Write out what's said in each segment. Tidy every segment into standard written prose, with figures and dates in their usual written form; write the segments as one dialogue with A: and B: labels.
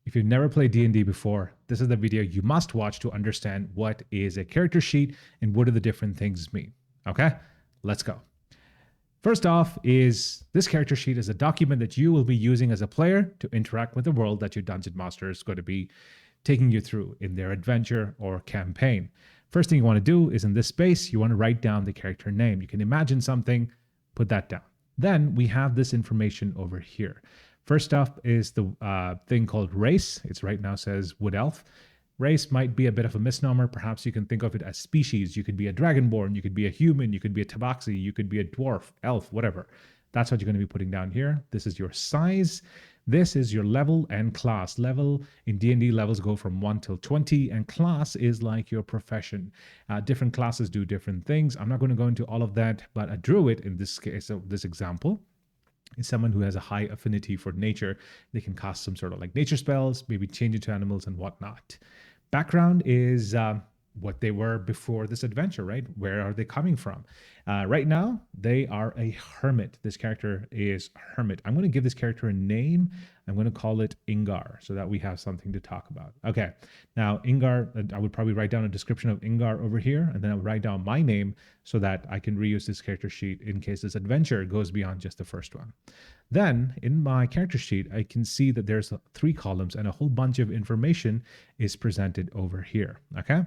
A: If you've never played D&D before, this is the video you must watch to understand what is a character sheet and what do the different things mean. Okay, let's go. First off is this character sheet is a document that you will be using as a player to interact with the world that your dungeon master is going to be taking you through in their adventure or campaign. First thing you want to do is in this space, you want to write down the character name. You can imagine something, put that down. Then we have this information over here. First up is the thing called race. It's right now says wood elf. Race might be a bit of a misnomer. Perhaps you can think of it as species. You could be a dragonborn, you could be a human, you could be a tabaxi, you could be a dwarf, elf, whatever. That's what you're going to be putting down here. This is your size. This is your level and class. Level in D&D levels go from 1 till 20, and class is like your profession. Different classes do different things. I'm not going to go into all of that, but a druid in this case, of this example, is someone who has a high affinity for nature. They can cast some sort of like nature spells, maybe change into animals and whatnot. Background is what they were before this adventure, right? Where are they coming from? Right now, they are a hermit. This character is hermit. I'm going to give this character a name. I'm going to call it Ingar so that we have something to talk about. Okay, now Ingar, I would probably write down a description of Ingar over here, and then I'll write down my name so that I can reuse this character sheet in case this adventure goes beyond just the first one. Then in my character sheet, I can see that there's 3 columns and a whole bunch of information is presented over here, okay?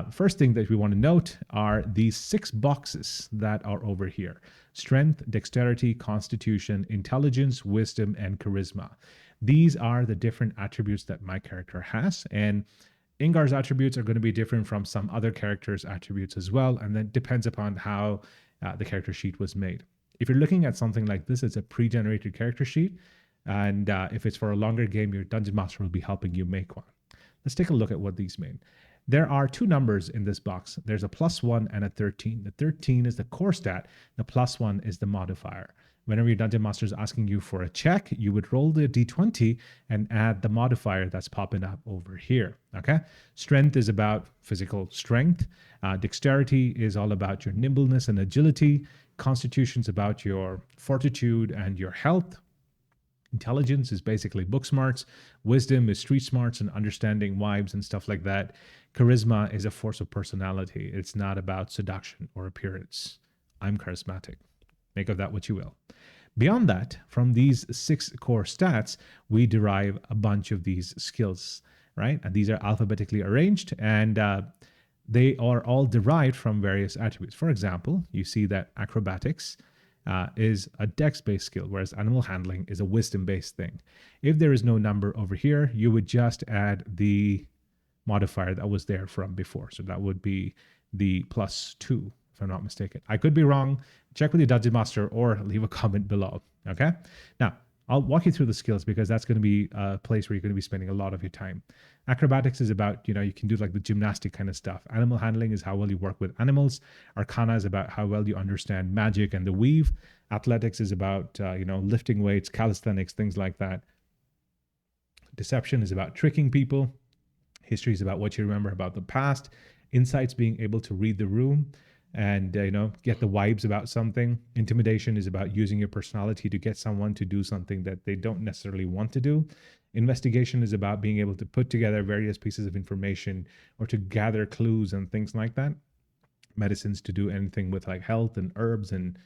A: First thing that we want to note are these 6 boxes that are over here: strength, dexterity, constitution, intelligence, wisdom, and charisma. These are the different attributes that my character has, and Ingar's attributes are going to be different from some other characters' attributes as well, and that depends upon how the character sheet was made. If you're looking at something like this, it's a pre-generated character sheet, and if it's for a longer game, your dungeon master will be helping you make one. Let's take a look at what these mean. There are 2 numbers in this box. There's a +1 and a 13. The 13 is the core stat. The +1 is the modifier. Whenever your dungeon master is asking you for a check, you would roll the d20 and add the modifier that's popping up over here. Okay. Strength is about physical strength. Dexterity is all about your nimbleness and agility. Constitution is about your fortitude and your health. Intelligence is basically book smarts. Wisdom is street smarts and understanding vibes and stuff like that. Charisma is a force of personality. It's not about seduction or appearance. I'm charismatic. Make of that what you will. Beyond that, from these 6 core stats, we derive a bunch of these skills, right? And these are alphabetically arranged, and they are all derived from various attributes. For example, you see that acrobatics is a dex-based skill, whereas animal handling is a wisdom-based thing. If there is no number over here, you would just add the modifier that was there from before. So that would be the +2, if I'm not mistaken. I could be wrong. Check with your dungeon master or leave a comment below, okay? Now, I'll walk you through the skills because that's going to be a place where you're going to be spending a lot of your time. Acrobatics is about, you can do like the gymnastic kind of stuff. Animal handling is how well you work with animals. Arcana is about how well you understand magic and the weave. Athletics is about, lifting weights, calisthenics, things like that. Deception is about tricking people. History is about what you remember about the past. Insight's being able to read the room and get the vibes about something. Intimidation is about using your personality to get someone to do something that they don't necessarily want to do. Investigation is about being able to put together various pieces of information or to gather clues and things like that. Medicines to do anything with like health and herbs and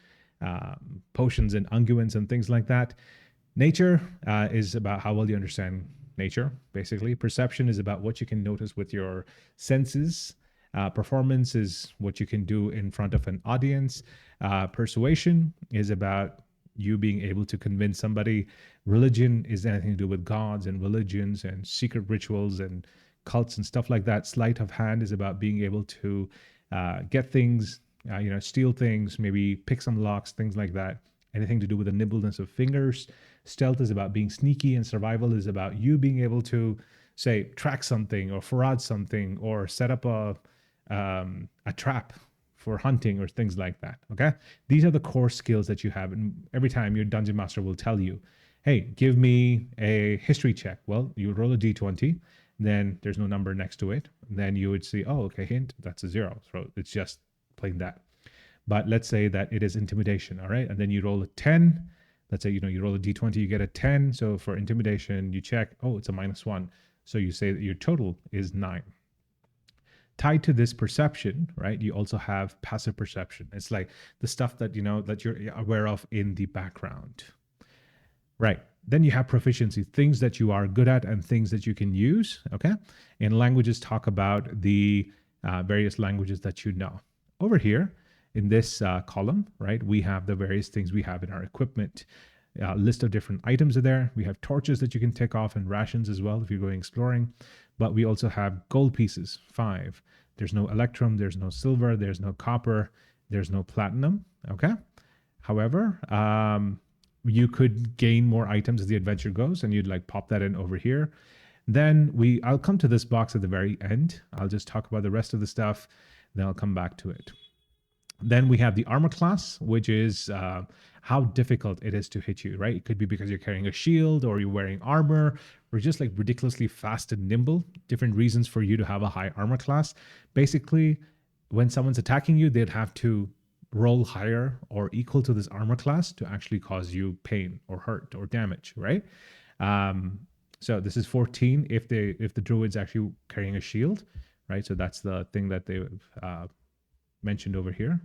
A: potions and unguents and things like that. Nature is about how well you understand nature, basically. Perception is about what you can notice with your senses. Performance is what you can do in front of an audience. Persuasion is about you being able to convince somebody. Religion is anything to do with gods and religions and secret rituals and cults and stuff like that. Sleight of hand is about being able to get things, steal things, maybe pick some locks, things like that. Anything to do with the nimbleness of fingers. Stealth is about being sneaky, and survival is about you being able to, say, track something or forage something or set up a trap for hunting or things like that, okay? These are the core skills that you have, and every time your dungeon master will tell you, hey, give me a history check. Well, you roll a d20, then there's no number next to it. Then you would see, oh, okay, hint, that's a 0. So it's just plain that. But let's say that it is intimidation, all right? And then you roll a 10, let's say, you roll a d20, you get a 10. So for intimidation, you check, oh, it's a -1. So you say that your total is 9. Tied to this perception, right, you also have passive perception. It's like the stuff that, that you're aware of in the background. Right. Then you have proficiency, things that you are good at and things that you can use. Okay. And languages talk about the various languages that you know. Over here in this column, right, we have the various things we have in our equipment. List of different items are there. We have torches that you can take off and rations as well if you're going exploring. But we also have gold pieces, 5. There's no electrum, there's no silver, there's no copper, there's no platinum. Okay. However, you could gain more items as the adventure goes, and you'd like pop that in over here. Then I'll come to this box at the very end. I'll just talk about the rest of the stuff, then I'll come back to it. Then we have the armor class, which is how difficult it is to hit you, right? It could be because you're carrying a shield or you're wearing armor or just like ridiculously fast and nimble. Different reasons for you to have a high armor class. Basically, when someone's attacking you, they'd have to roll higher or equal to this armor class to actually cause you pain or hurt or damage, right? So this is 14 if the druid's actually carrying a shield, right? So that's the thing that they mentioned over here.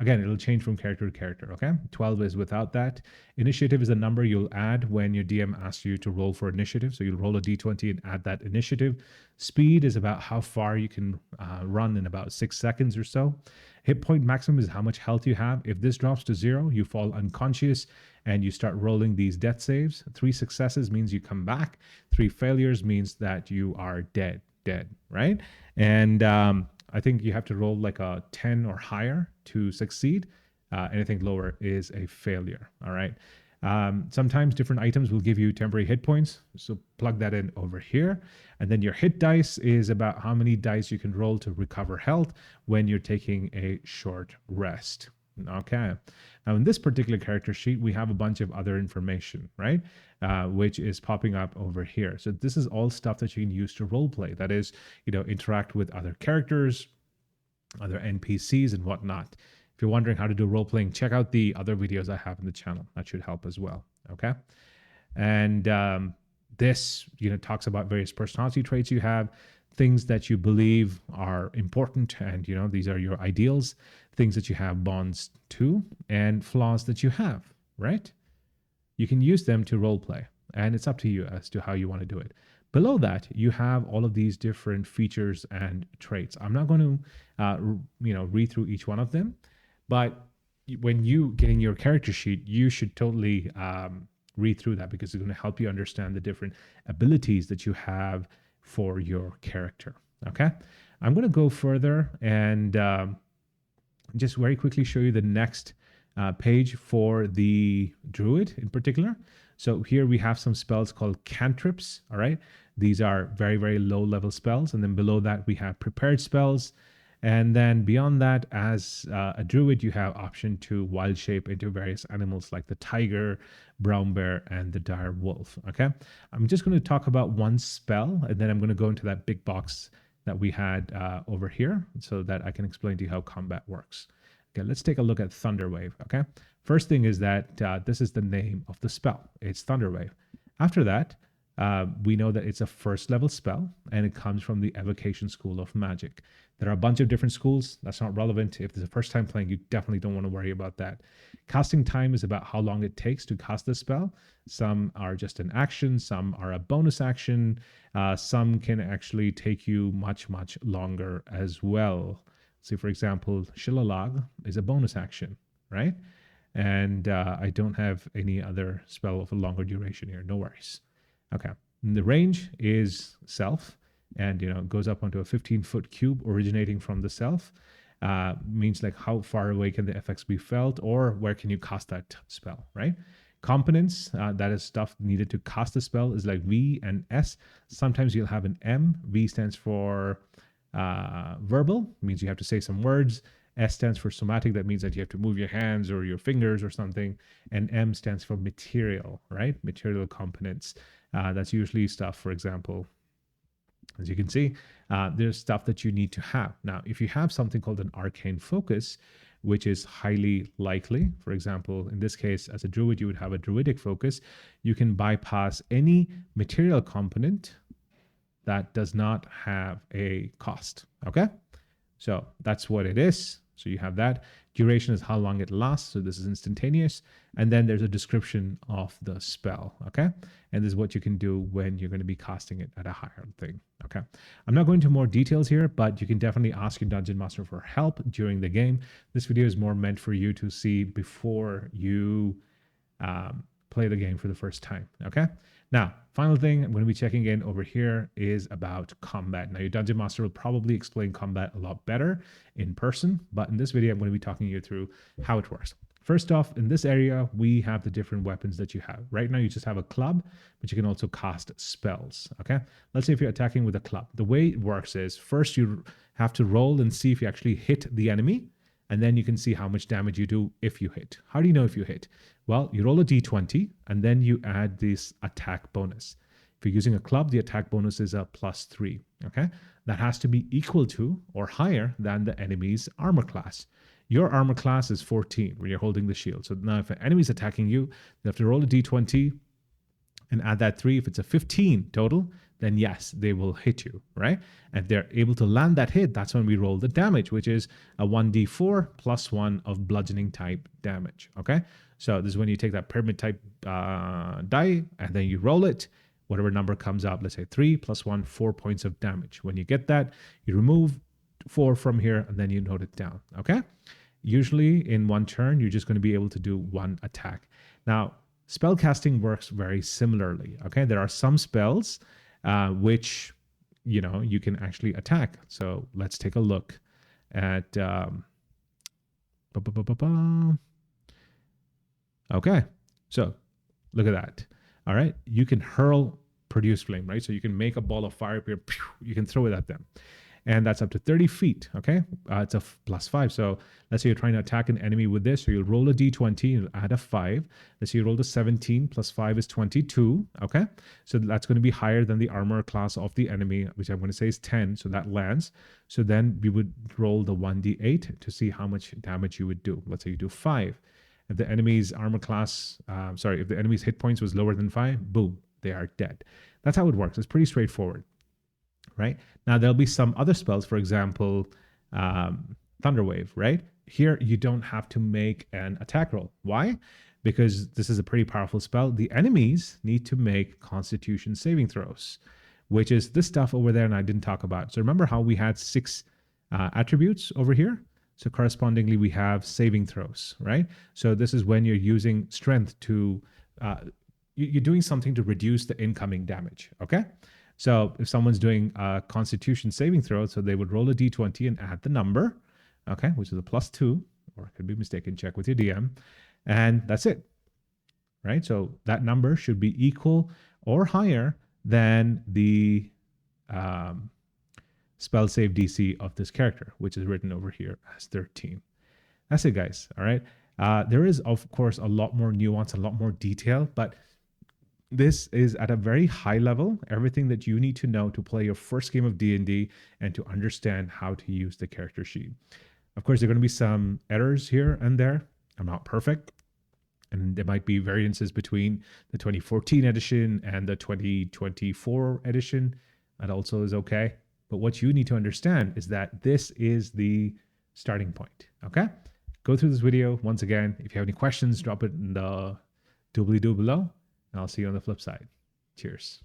A: Again, it'll change from character to character, okay? 12 is without that. Initiative is a number you'll add when your DM asks you to roll for initiative. So you'll roll a d20 and add that initiative. Speed is about how far you can run in about 6 seconds or so. Hit point maximum is how much health you have. If this drops to 0, you fall unconscious and you start rolling these death saves. 3 successes means you come back. 3 failures means that you are dead, right? And I think you have to roll like a 10 or higher to succeed. Anything lower is a failure, all right? Sometimes different items will give you temporary hit points, so plug that in over here. And then your hit dice is about how many dice you can roll to recover health when you're taking a short rest. Okay. Now in this particular character sheet, we have a bunch of other information, right? Which is popping up over here. So this is all stuff that you can use to role play. That is, interact with other characters, other NPCs and whatnot. If you're wondering how to do role playing, check out the other videos I have in the channel. That should help as well. Okay. And this, talks about various personality traits you have, things that you believe are important, and these are your ideals, things that you have bonds to, and flaws that you have, right? You can use them to role play, and it's up to you as to how you want to do it. Below that, you have all of these different features and traits. I'm not going to read through each one of them, but when you get in your character sheet, you should totally read through that, because it's going to help you understand the different abilities that you have for your character. Okay, I'm going to go further and just very quickly show you the next page for the druid in particular. So here we have some spells called cantrips. All right, these are very, very low level spells. And then below that we have prepared spells. And then beyond that, as a druid, you have option to wild shape into various animals like the tiger, brown bear, and the dire wolf. Okay, I'm just going to talk about one spell, and then I'm going to go into that big box that we had over here so that I can explain to you how combat works. Okay, let's take a look at Thunderwave. Okay, first thing is that this is the name of the spell. It's Thunderwave. After that, we know that it's a first level spell, and it comes from the Evocation School of Magic. There are a bunch of different schools. That's not relevant. If it's the first time playing, you definitely don't want to worry about that. Casting time is about how long it takes to cast the spell. Some are just an action. Some are a bonus action. Some can actually take you much, much longer as well. So for example, Shilalag is a bonus action, right? And I don't have any other spell of a longer duration here. No worries. Okay. And the range is self, and it goes up onto a 15-foot cube originating from the self. Means like how far away can the effects be felt, or where can you cast that spell, right? Components, that is stuff needed to cast the spell, is like V and S. Sometimes you'll have an M. V stands for verbal, means you have to say some words. S stands for somatic, that means that you have to move your hands or your fingers or something. And M stands for material, right? Material components. That's usually stuff, for example, as you can see, there's stuff that you need to have. Now, if you have something called an arcane focus, which is highly likely. For example, in this case, as a druid, you would have a druidic focus. You can bypass any material component that does not have a cost. Okay, so that's what it is. So you have that. Duration is how long it lasts. So this is instantaneous. And then there's a description of the spell. Okay. And this is what you can do when you're going to be casting it at a higher thing. Okay. I'm not going into more details here, but you can definitely ask your dungeon master for help during the game. This video is more meant for you to see before you play the game for the first time. Okay. Now, final thing I'm going to be checking in over here is about combat. Now, your dungeon master will probably explain combat a lot better in person, but in this video, I'm going to be talking you through how it works. First off, in this area, we have the different weapons that you have. Right now, you just have a club, but you can also cast spells, okay? Let's say if you're attacking with a club. The way it works is first you have to roll and see if you actually hit the enemy, and then you can see how much damage you do if you hit. How do you know if you hit? Well, you roll a d20, and then you add this attack bonus. If you're using a club, the attack bonus is a +3, okay? That has to be equal to or higher than the enemy's armor class. Your armor class is 14 when you're holding the shield. So now if an enemy's attacking you, you have to roll a d20 and add that 3. If it's a 15 total, then yes, they will hit you, right? And if they're able to land that hit, that's when we roll the damage, which is a 1d4 + 1 of bludgeoning type damage, okay? So this is when you take that pyramid type die and then you roll it. Whatever number comes up, let's say 3 + 1, 4 points of damage. When you get that, you remove 4 from here and then you note it down, okay? Usually in one turn, you're just going to be able to do one attack. Now, spellcasting works very similarly, okay? There are some spells which, you can actually attack. So let's take a look at... Okay, so look at that. All right, you can hurl produce flame, right? So you can make a ball of fire appear, you can throw it at them. And that's up to 30 feet, okay? It's a +5. So let's say you're trying to attack an enemy with this. So you'll roll a d20 and add a 5. Let's say you rolled a 17 + 5 is 22, okay? So that's going to be higher than the armor class of the enemy, which I'm going to say is 10. So that lands. So then we would roll the 1d8 to see how much damage you would do. Let's say you do 5. If the enemy's armor class, if the enemy's hit points was lower than 5, boom, they are dead. That's how it works. It's pretty straightforward. Right? Now, there'll be some other spells, for example, Thunderwave, right? Here, you don't have to make an attack roll. Why? Because this is a pretty powerful spell. The enemies need to make Constitution saving throws, which is this stuff over there, and I didn't talk about. So remember how we had 6 attributes over here? So correspondingly, we have saving throws, right? So this is when you're using strength to, you're doing something to reduce the incoming damage, okay? So if someone's doing a Constitution saving throw, so they would roll a d20 and add the number, okay, which is a +2, or it could be mistaken, check with your DM, and that's it, right? So that number should be equal or higher than the spell save DC of this character, which is written over here as 13. That's it, guys, all right? There is, of course, a lot more nuance, a lot more detail, but this is at a very high level, everything that you need to know to play your first game of D&D and to understand how to use the character sheet. Of course, there are going to be some errors here and there. I'm not perfect. And there might be variances between the 2014 edition and the 2024 edition. That also is okay. But what you need to understand is that this is the starting point, okay? Go through this video once again. If you have any questions, drop it in the doobly-doo below. And I'll see you on the flip side. Cheers.